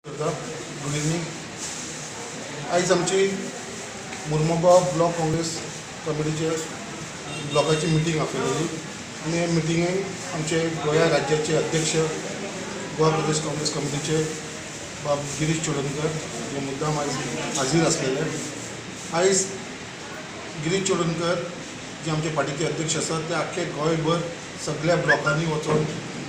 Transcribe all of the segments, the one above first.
Good evening. आयज आमची Mormugao block Congress कमिटीचे ब्लॉकाची मिटींग आपयलेली आनी हे मिटिंगेक आमचे गोंया राज्याचे अध्यक्ष गोवा प्रदेश काँग्रेस कमिटीचे बाब गिरीश चोडणकर जे मुद्दाम आयज हाजीर आसलेले। आयज गिरीश चोडणकर जे आमचे पार्टीचे अध्यक्ष आसात ते आख्खे गोंयभर सगळ्या ब्लॉकांनी वचून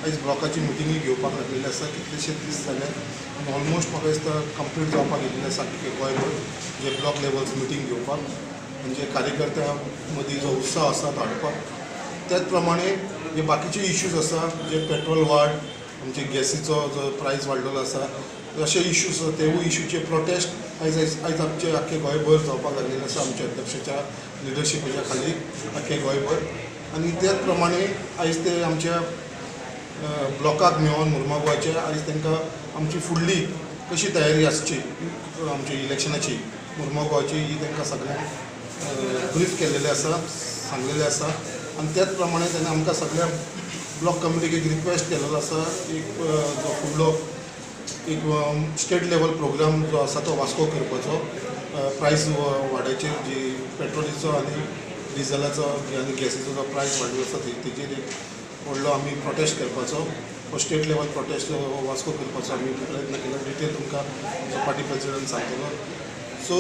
आयज ब्लॉकाची मिटिंगी घेवपाक लागलेली आसा। कितलेशेच दीस जाले आनी ऑलमोस्ट म्हाका दिसता कंप्लीट जावपाक येयल्लें आसा की गोंयभर जे ब्लॉक लेवल्स मिटींग घेवपाक म्हणजे कार्यकर्त्यां मदीं जो उत्साह आसा तो हाडपाक। त्याच प्रमाणे जे बाकीचे इश्यूज आसा जे पेट्रोल वाड आमचे गॅसीचो जो प्रायस वाडलेलो आसा अशे इश्यूज आसा तेवूय इश्यूचे प्रोटेस्ट आयज आमचे आख्खे गोंयभर जावपाक लागलेले आसा आमच्या अध्यक्षाच्या लिडरशिपाच्या खाली आख्खे गोंयभर। आनी त्याच प्रमाणे आयज ते आमच्या ब्लॉकाक मेळोन मुर्मुगांवचे आयज तांकां आमची फुडली कशी तयारी आसची आमची इलेक्शनाची मुर्मुगांवची ही तांकां सगळ्यांक ब्रीफ केल्लेले आसा, सांगलेले आसा। आनी त्याच प्रमाणे ताणें आमकां सगळ्या ब्लॉक कमिटीक एक रिक्वेस्ट केलेलो आसा एक जो फुडलो एक स्टेट लेवल प्रोग्राम जो आसा तो वास्को करपाचो प्रायस वाडाचेर जी पेट्रोलीचो आनी डिझलाचो आनी गॅसीचो जो प्रायस वाडलो आसा तेजेर एक व्हडलो आमी प्रोटेस्ट करपाचो स्टेट लेवल प्रोटेस्ट वास्को करपाचो आमी प्रयत्न केलो। डिटेल तुमकां आमचो पार्टी प्रेसिडेंट सांगतलो। सो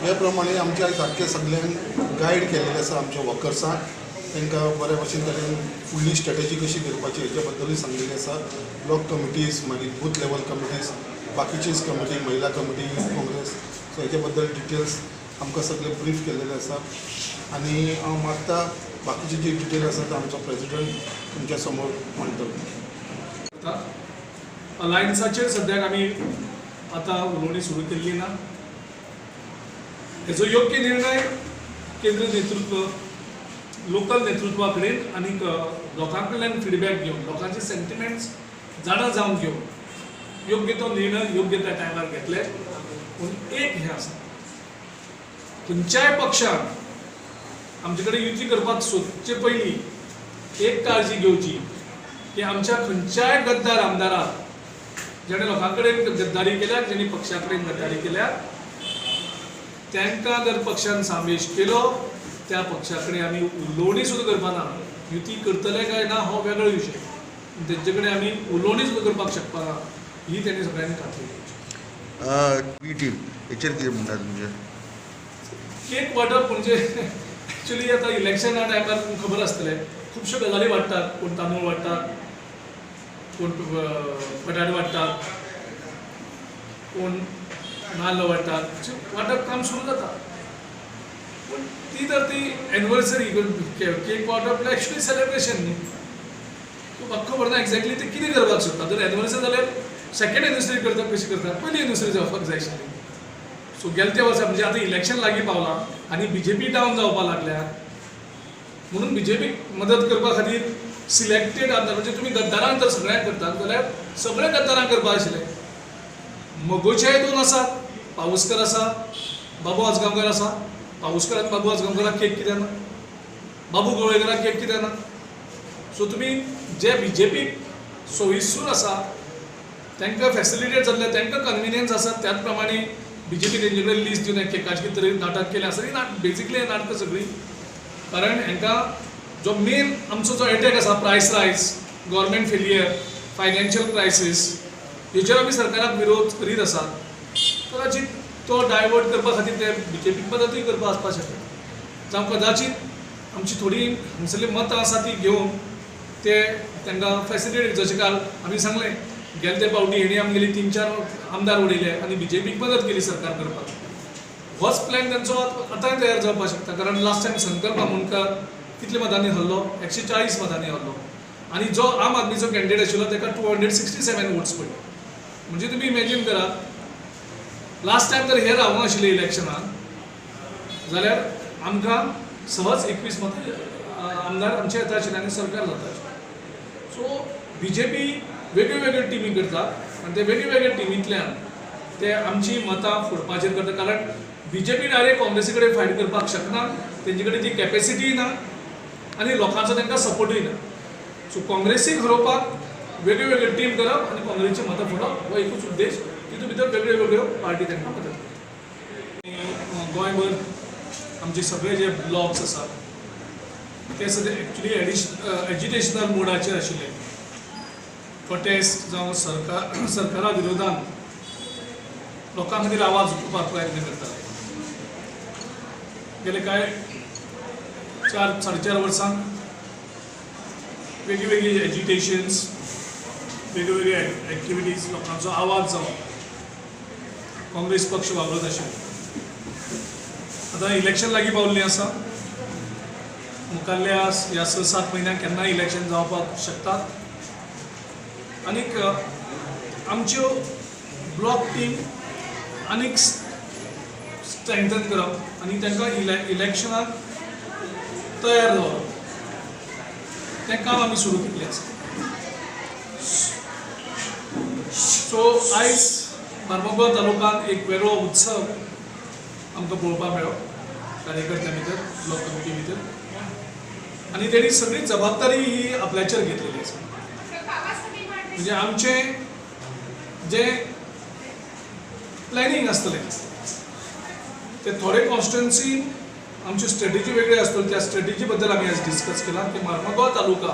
ह्या प्रमाणे आमच्या आयज आख्खे सगळ्यांक गायड केल्लेले आसा आमच्या वर्कर्सांक तांकां बऱ्या भशेन तरेन फुडली स्ट्रेटेजी कशी करपाची हेच्या बद्दलूय सांगिल्लें आसा। ब्लॉक कमिटीज मागीर बूथ लेवल कमिटीज बाकीचीच कमिटी महिला कमिटी यूथ काँग्रेस सो हेच्या बद्दल डिटेल्स आमकां सगळे ब्रीफ केल्लेले आसा। आनी हांव मागता बाकीचे जी डिटेल आसा तो आमचो प्रेसिडेंट तुमच्या समोर मांडटलो। अलायन्साचेर सद्याक आमी आतां उलोवणी सुरू केल्ली ना। हेजो योग्य निर्णय केंद्र नेतृत्व लोकल नेतृत्वा कडेन आनी लोकां कडल्यान फिडबॅक घेवन लोकांचे सेंटिमेंट्स जाणा जावन घेवन योग्य तो निर्णय योग्य त्या टायमार घेतले। पूण एक हें आसा खंयच्याय पक्षान आमचे कडेन युती करपाक सोदचे पयलीं एक काळजी घेवची की आमच्या खंयच्याय गद्दार आमदाराक जेणे लोकां कडेन गद्दारी केल्या जेणी पक्षा कडेन गद्दारी केल्या तांकां जर पक्षान सामेश केलो त्या पक्षा कडेन आमी उलोवणी सुद्दां करपाना। युती करतले काय ना हो वेगळो विशय, तेंचे कडेन आमी उलोवणी सुद्दां करपाक शकपाना ही तेणी सगळ्यांनी खात्री घेवची। बी टीम हेचेर कितें म्हणटा तुमचें? केक वाटप म्हणजे एक्चुअली आतां इलेक्शना टायमार तुमकां खबर आसतलें खुबश्यो गजाली वाडटात। कोण तांदूळ वाडटात, कोण बटाटे वाडटात, कोण नाल्ल वाडटात, वाटप काम सुरू जाता। पूण ती तर ती एनिवर्सरी केक वाटप म्हळ्यार एक्चुअली सेलिब्रेशन न्ही। तूं म्हाका खबर ना एक्झॅक्टली ते कितें करपाक सोदता। जर एनिवर्सरी जाल्यार सेकंड एनिवर्सरी करता कशी करता, पयली एनिवर्सरी जावपाक जाय आशिल्ली। सो गेल्या त्या वर्सा म्हणजे आतां इलेक्शन लागीं पावलां आनी बीजेपी डावन जावपाक लागल्या म्हणून बीजेपीक मदत करपा खातीर सिलेक्टेड आमदार म्हणजे तुमी गद्दारांक जर सगळ्यांक करतात जाल्यार सगळे गद्दारांक करपाक आशिल्लें। मगोचे दोन आसात, पाऊसकर आसा, बाबू आजगांवकर आसा। पाऊसकर आनी बाबू आजगांवकराक केक कित्याक ना, बाबू गवळेकराक केक कित्याक ना? सो तुमी जे बीजेपीक सोयीस्कर आसा तांकां फॅसिलिटेट जाल्ले तांकां कन्विनियन्स आसा त्याच प्रमाणे बीजेपी तेंचे कडेन लिस्ट दिवन केकाची कितें तरी नाटक केलें आसा। ही बेजिकली हे नाटकां सगळीं कारण हांकां जो मेन आमचो जो एटॅक आसा प्रायस रायज, गव्हर्मेंट फेलियर, फायनान्शियल क्रायसीस हेचेर आमी सरकाराक विरोध करीत आसात। कदाचित तो डायवर्ट करपा खातीर ते बीजेपीक मदतूय करपा आसपाक शकता जावं कदाचित आमची थोडी हांगसरली मतां आसा ती घेवन ते तांकां फॅसिलिटेट जशें काल आमी सांगलें गेले ते फावटी हेणी आमगेली 3-4 आमदार उडयले आनी बीजेपीक मदत केली सरकार करपाक। होच प्लॅन तांचो आतांय तयार जावपाक शकता कारण लास्ट टायम संकल्प आमोणकर कितल्या मतांनी हरलो? 140 मतांनी हरलो आनी जो आम आदमीचो कॅन्डिडेट आशिल्लो ताका 267 वोट्स पडले। म्हणजे तुमी इमॅजीन करात लास्ट टायम जर हे रावूंक आशिल्ले इलेक्शनाक जाल्यार आमकां सहज 21 मतां आमदार आमचे येता आशिल्ले आनी सरकार जाता आशिल्लें। सो बीजेपी वेगळ्यो वेगळ्यो टिमी करता आनी ते वेगळ्या वेगळ्या टिमींतल्यान ते आमची मतां फोडपाचेर करता कारण बीजेपी डायरेक्ट काँग्रेसी कडेन फायट करपाक शकना, तेंचे कडेन ती कॅपेसिटीय ना आनी लोकांचो तांकां सपोर्टूय ना। सो काँग्रेसीक हरोवपाक वेगळे वेगळे टीम करप आनी काँग्रेसची मतां फोडप हो एकूच उद्देश तितून भितर वेगळ्यो वेगळ्यो पार्टी तांकां मदत करता. गोंयभर आमचे सगळे जे ब्लॉक्स आसात ते सद्या एक्चुली एजिटेशनल मोडाचेर आशिल्ले. प्रोटेस्ट जावं सरकारा विरोधान लोकां खातीर आवाज उठोवपाक प्रयत्न करताले. गेले काय 4-4.5 वर्सां वेगळी एजिटेशन्स, वेगवेगळे एक्टिविटीज, लोकांचो आवाज जावन काँग्रेस पक्ष वावरत आशिल्लो. आतां इलेक्शन लागीं पावल्लीं आसा. मुखाल्ल्या ह्या 6-7 म्हयन्यांक केन्नाय इलेक्शन जावपाक शकतात. आनीक आमच्यो ब्लॉक टीम आनीक स्ट्रेंथन करप आनी तांकां इलेक्शनाक तयार दवरप तें काम आमी सुरू केल्लें आसा. सो आयज मार्मोगोव तालुक्यांत एक वेगळो उत्सव आमकां पळोवपाक मेळ्ळो कार्यकर्त्यां भितर, ब्लॉक कमिटी भितर. आनी तेणी सगळी जबाबदारी ही आपल्याचेर घेतलेली आसा. म्हणजे आमचें जें प्लॅनिंग आसतलें ते थोडे कॉन्स्टिट्युएन्सी आमची स्ट्रेटेजी वेगळी आसतली. त्या स्ट्रेटेजी बद्दल आमी आज डिस्कस केला की मार्मोगोव तालुका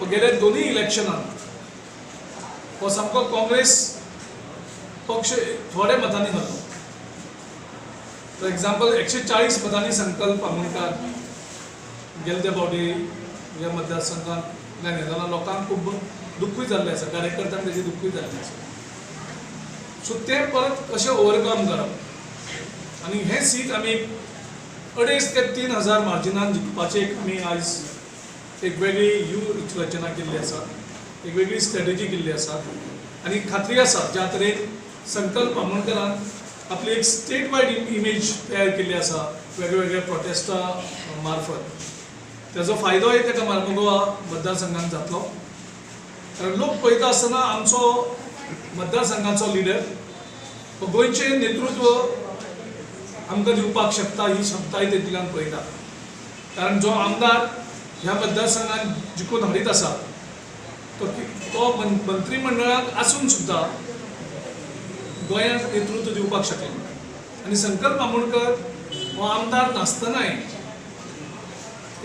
हो गेल्या दोनूय इलेक्शनांत हो सामको काँग्रेस पक्ष थोड्या मतांनी हरलो. फॉर एग्जाम्पल 140 मतांनी संकल्प आमोणकार गेले त्या फावटी ह्या मतदारसंघात जालें जाल्यार लोकांक खूब दुख्खूय जाल्लें आसा, कार्यकर्त्यांक तेजें दुख्खूय जाल्लें आसा. सो तें परत कशें ओवरकम करप आनी हें सीट आमी 2.5 ते 3,000 मार्जिनान जिखपाचें आमी आयज एक वेगळी रचना केल्ली आसा, एक वेगळी स्ट्रेटेजी केल्ली आसा. आनी खात्री आसा ज्या तरेन संकल्प आमोणकरान आपली एक स्टेट वायड इमेज तयार केल्ली आसा वेगवेगळ्या प्रोटेस्टा मार्फत, तेजो फायदोय ताका मार्मोगोवा मतदारसंघान जातलो. कारण लोक पळयता आसतना आमचो मतदारसंघाचो लिडर हो गोंयचें नेतृत्व आमकां दिवपाक शकता ही क्षमताय तेतूंतल्यान पळयता. कारण जो आमदार ह्या मतदारसंघान जिखून हाडीत आसा तो मंत्रिमंडळाक आसून सुद्दां गोंयांक नेतृत्व दिवपाक शकना. आनी संकल्प आमोणकर हो आमदार नासतनाय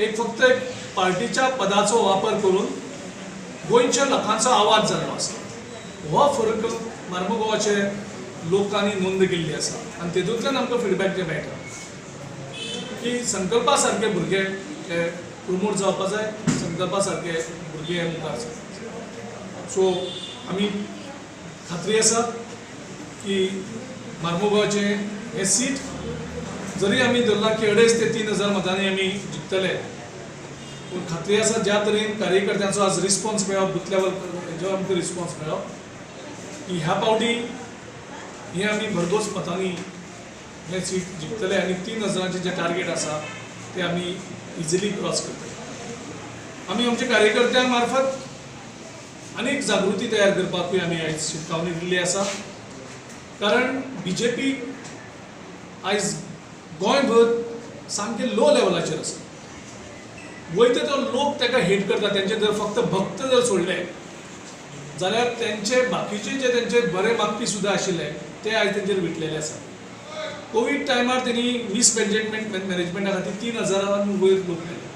एक फक्त एक पार्टीच्या पदाचो वापर करून गोंयच्या लोकांचो आवाज जाल्लो आसा. हो फरक मार्मोगोवाचे लोकांनी नोंद केल्ली आसा. आनी तेतूंतल्यान आमकां फिडबॅक जे मेळटा की संकल्पा सारके भुरगे हे प्रमोट जावपा जाय, संकल्पा सारके भुरगे हे मुखार सरपा जाय. सो आमी खात्री आसा की मार्मोगोवाचे हे सीट जरी आमी धरला की 2.5 ते 3,000 मतांनी आमी जिखतले, पूण खात्री आसा ज्या तरेन कार्यकर्त्यांचो आज रिस्पॉन्स मेळप, बूथ लेवल हेजो आमकां रिस्पॉन्स मेळप की ह्या फावटी हे आमी भरघोस मतांनी हे सीट जिखतले आनी 3,000चे जे टार्गेट आसा ते आमी इजिली क्रॉस करतले. आमी आमच्या कार्यकर्त्यां मार्फत अनेक जागृती तयार करपाकूय आमी आयज शिटकावणी दिल्ली आसा. कारण BJP आयज गोंयभर सामके लो लेवलाचेर आसा. वयता तो लोक ताका हेट करता. तेंचे जर फक्त भक्त जर सोडले जाल्यार तेंचे बाकीचे जे तेंचे बरे मागपी सुद्दां आशिल्ले ते आयज तेंचेर विटलेले आसा. कोविड टायमार तेणी मॅनेजमेंटा खातीर 3,000 वयर लोक मेले.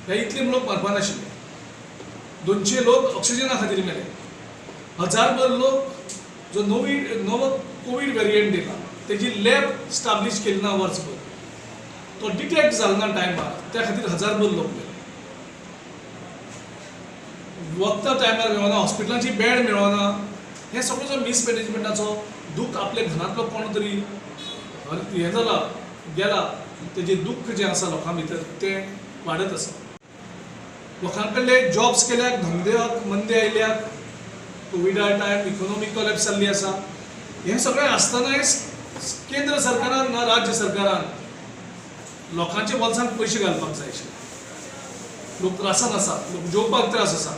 हे इतले लोक मरपा नाशिल्ले. 200 लोक ऑक्सिजना खातीर मेले. 1000 लोक जो नवो कोविड वेरियंट येयला तेजी लॅब स्टाब्लिश केली ना वर्सभर, तो डिटेक्ट जालो ना टायमार, त्या खातीर 1000 लोक मेले. वखदां टायमार मेळना, हॉस्पिटलांची बेड मेळना. हे सगळो जो मिसमॅनेजमेंटाचो दूख आपल्या घरांतलो कोण तरी हे जाला गेला तेजें दुख्ख जें आसा लोकां भितर तें वाडत आसा. लोकां कडले जॉब्स केल्याक, धंद्याक मंदी आयल्याक, कोविडा टायम इकॉनॉमीक कॉलॅप्स जाल्ली आसा. हें सगळें आसतनाय केंद्र सरकारान ना राज्य सरकारान लोकांच्या बोल्सांत पयशे घालपाक जाय आशिल्ले. लोक त्रासान आसा, लोक जेवपाक त्रास आसा.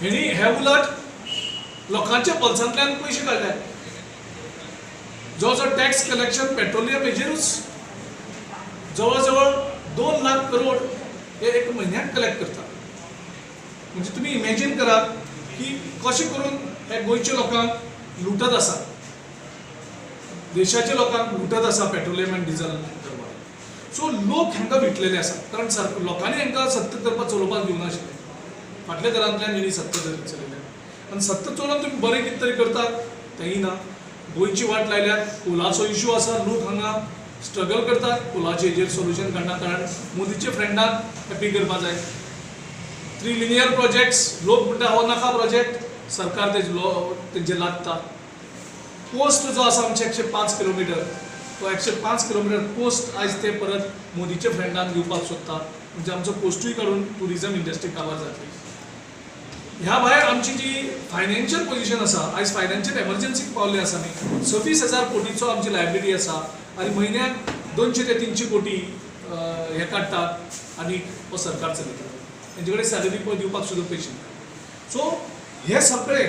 हेणी हे उलट लोकांच्या बोल्सांतल्यान पयशे काडल्यात. जो टॅक्स कलेक्शन पेट्रोलियम हेजेरूच जवळ जवळ 2 लाख करोड हे एक म्हयन्याक कलेक्ट करता. म्हणजे तुमी इमॅजीन करात की कशें करून हे गोंयच्या लोकांक लुटत आसा, देशाच्या लोकांक लुटत आसा पेट्रोलियम आनी डिझल दरबार. सो लोक हांकां विटलेले आसा, कारण लोकांनी हांकां सत्ता करपाक चलोवपाक दिवनाशिल्ले. फाटल्या तरांतल्यान जेणी सत्ता चलयल्या आनी सत्ता चलोवन तुमी बरें कितें तरी करतात तेंय ना. गोंयची वाट लायल्यात, कोलाचो इश्यू आसा, लोक हांगा स्ट्रगल करतात, कोलाचे हेजेर सोल्युशन काडना, कारण मोदीचे फ्रेंडाक हॅपी करपा जाय. 3 लिनियर प्रोजेक्ट्स, लोक म्हणटा हो नाका प्रोजेक्ट, सरकार तेजे लागता. पोस्ट जो आसा आमचे 105 किलोमिटर, तो 105 किलोमिटर पोस्ट आयज ते परत मोदीचे फ्रेंडांक दिवपाक सोदता, म्हणजे आमचो पोस्टूय काडून टुरिजम इंडस्ट्री काबार जातली. ह्या भायर आमची जी फायनान्शियल पोजिशन आसा, आयज फायनान्शियल एमर्जन्सीक पावल्ले आसा आमी. 26,000 कोटीचो आमची लायबिलिटी आसा आनी म्हयन्याक 200 ते 300 कोटी हे काडटात आनी हो सरकार चलयता. तेंचे कडेन सॅलरी पळय दिवपाक सुद्दां पयशे ना. सो हे सगळे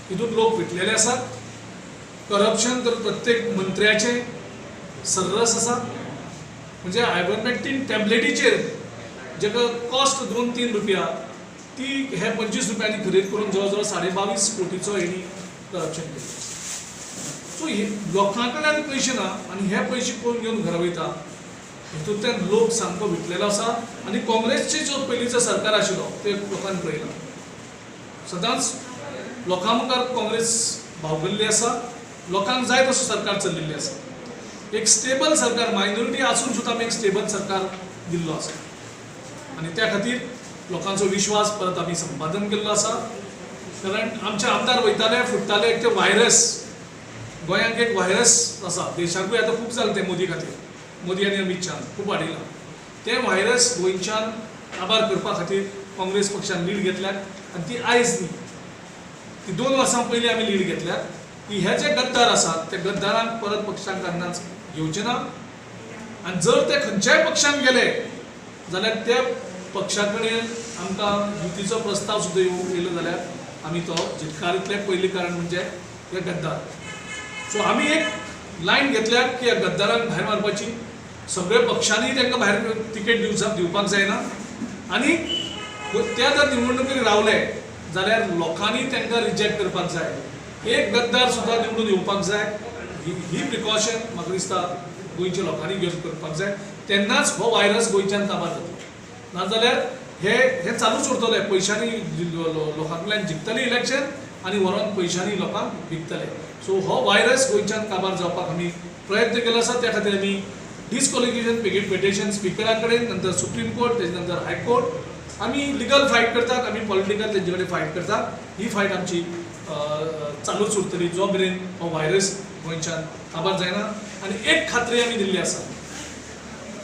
हितून लोक विटलेले आसात. करप्शन तर प्रत्येक मंत्र्याचे सर्रस आसा. म्हणजे आयबरमेक्टीन टॅबलेटीचेर जेका कॉस्ट 2-3 रुपया, ती हे 25 रुपयांनी खरेदी करून जवळ जवळ 22.5 कोटीचो हेणी करप्शन केलें. सो लोकां कडल्यान पयशे ना आनी हे पयशे कोण घेवन घरा वयता, हितूंतल्यान लोक सामको विटलेलो आसा. आनी काँग्रेसचे जो पयलींचो सरकार आशिल्लो ते लोकांनी पळयला. सदांच लोकां मुखार काँग्रेस भावगल्ली आसा, लोकांक जाय तसो सरकार चल्लेली आसा. एक स्टेबल सरकार, मायनॉरिटी आसून सुद्दां आमी एक स्टेबल सरकार दिल्लो आसा आनी त्या खातीर लोकांचो विश्वास परत आमी संपादन केल्लो आसा. कारण आमचे आमदार वयताले फुट्टाले एक ते व्हायरस, गोंयांक एक व्हायरस आसा, देशाकूय आतां खूब जालें तें मोदी खातीर, मोदी आनी अमित शाहान खूब वाडयलां. तें व्हायरस गोंयच्यान काबार करपा खातीर काँग्रेस पक्षान लीड घेतल्यात आनी ती आयज न्ही, ती 2 वर्सां पयलीं आमी लीड घेतल्यात की हे जे गद्दार आसात त्या गद्दारांक परत पक्षांत काडनाच घेवचे ना. आनी जर ते खंयच्याय पक्षांत गेले जाल्यार त्या पक्षा कडेन आमकां युतीचो प्रस्ताव सुद्दां येयलो जाल्यार आमी तो जितकारीतलें पयलीं कारण म्हणजे हे गद्दार. सो आमी एक लायन घेतल्या की ह्या गद्दारांक भायर मारपाची. सगळे पक्षांनी तांकां भायर तिकेट दिवपाक जायना आनी त्या जर निवडणुकीक रावले जाल्यार लोकांनी तांकां रिजेक्ट करपाक जाय. एक गद्दार सुद्दां निवडून येवपाक जाय. ही प्रिकॉशन म्हाका दिसता गोंयच्या लोकांनी घेवन करपाक जाय. तेन्नाच हो व्हायरस गोंयच्यान काबार जातलो. नाजाल्यार हे चालूच उरतले. पयशांनी लोकां कडल्यान जिखतले इलेक्शन आनी व्हरोन पयशांनी लोकांक विकतले. सो हो व्हायरस गोंयच्यान काबार जावपाक आमी प्रयत्न केलो आसा. त्या खातीर आमी डिस्क्वॉलिफिकेशन पिटिशन स्पिकरा कडेन, नंतर सुप्रीम कोर्ट, तेजे नंतर हायकोर्ट, आमी लिगल फायट करतात, आमी पॉलिटिकल तेंचे कडेन फायट करतात. ही फायट आमची चालूच उरतली जो मेरेन हो व्हायरस गोंयच्यान काबार जायना. आनी एक खात्री आमी दिल्ली आसा,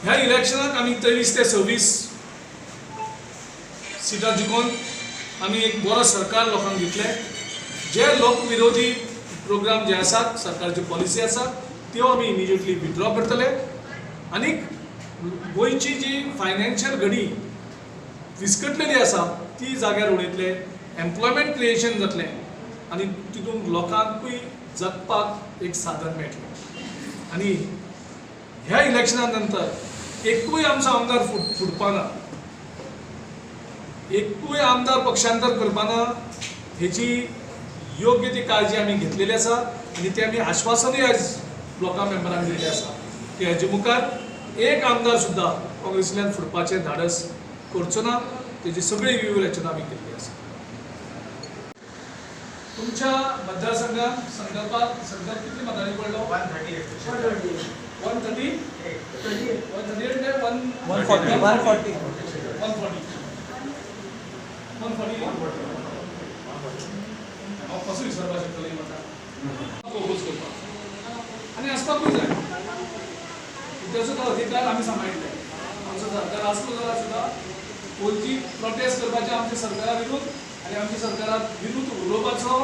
ह्या इलेक्शनाक आमी 23 ते 26 सिटां जिखून आमी एक बरो सरकार लोकांक दितले. जे लोक विरोधी प्रोग्राम जे आसात, सरकारची पॉलिसी आसा, त्यो आमी इमिजिएटली विथड्रॉ करतले. आनी गोंयची जी फायनान्शियल घडी विस्कटलेली आसा ती जाग्यार उडयतले. एम्प्लॉयमेंट क्रिएशन जातलें आनी तितून लोकांकूय जगपाक एक साधन मेळटलें. आनी ह्या इलेक्शना नंतर एकूय आमचो आमदार फुटपाना, एकूय आमदार पक्षांतर करपाना, हेची योग्य ती काळजी आमी घेतलेली आसा. आनी ते आमी आश्वासनूय आयज लोकां मेंबरांक दिल्लें आसा की हेजे मुखार एक आमदार सुद्दां काँग्रेसींतल्यान फुटपाचें धाडस करचो ना. तेजी सगळी व्यूहरचना आमी केल्ली आसा. तुमच्या मतदारसंघात संदर्भात कितली मतांनी पडलो? 138 138 कसो विसरपाक शकतलो ही मतां फोकस करपाक आनी आसपाकूय जाय. तेजो तो अधिकार आमी सांबाळटले. आमचो सरकार आसलो जाल्यार सुद्दां कोणती प्रोटेस्ट करपाचें आमच्या सरकारा विरुद्ध आनी आमच्या सरकारा विरुद्ध उलोवपाचो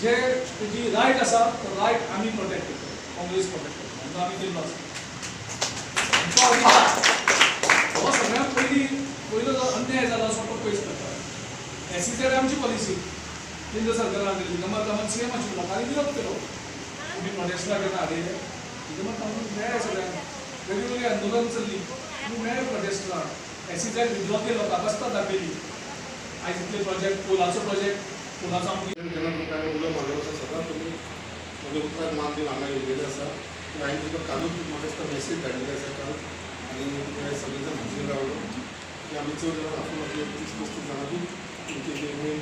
जे तेजी रायट आसा तो रायट आमी प्रोटेक्ट करता, काँग्रेस प्रोटेक्ट करता, तो आमी दिल्लो आसा. हो सगळ्यांत पयलो जो अन्याय जाला असो तो पयस करता. एसीचेर आमची पॉलिसी केंद्र सरकारान दिली. नमत सीएम आशिल्लो, लोकांनी विरोध केलो. तुमी प्रोटेस्टा केन्ना हाडयले? नमत मेळ्ळें सगळ्यांक. वेगवेगळी आंदोलन चल्ली, तुमी मेळ्ळे प्रोटेस्टाक. एसीचेर विद्रो केलो, कागस्तां दाखयली. आयज इतले प्रोजेक्ट, पोलाचो प्रोजेक्ट कोणाचा आमची जेन्ना तुमकां उलो मारलो आसा सदां तुमी म्हज्या उतराक मान दिवन हांगा येयलेले आसा हांवें तुका कालूच म्हाका दिसता मॅसेज धाडलेली आसा काल आनी तुका सगळे जाण हजर रावलो की आमी चड जाणां आपूण आपले 30-35 जाणांची तुमचे जे मेन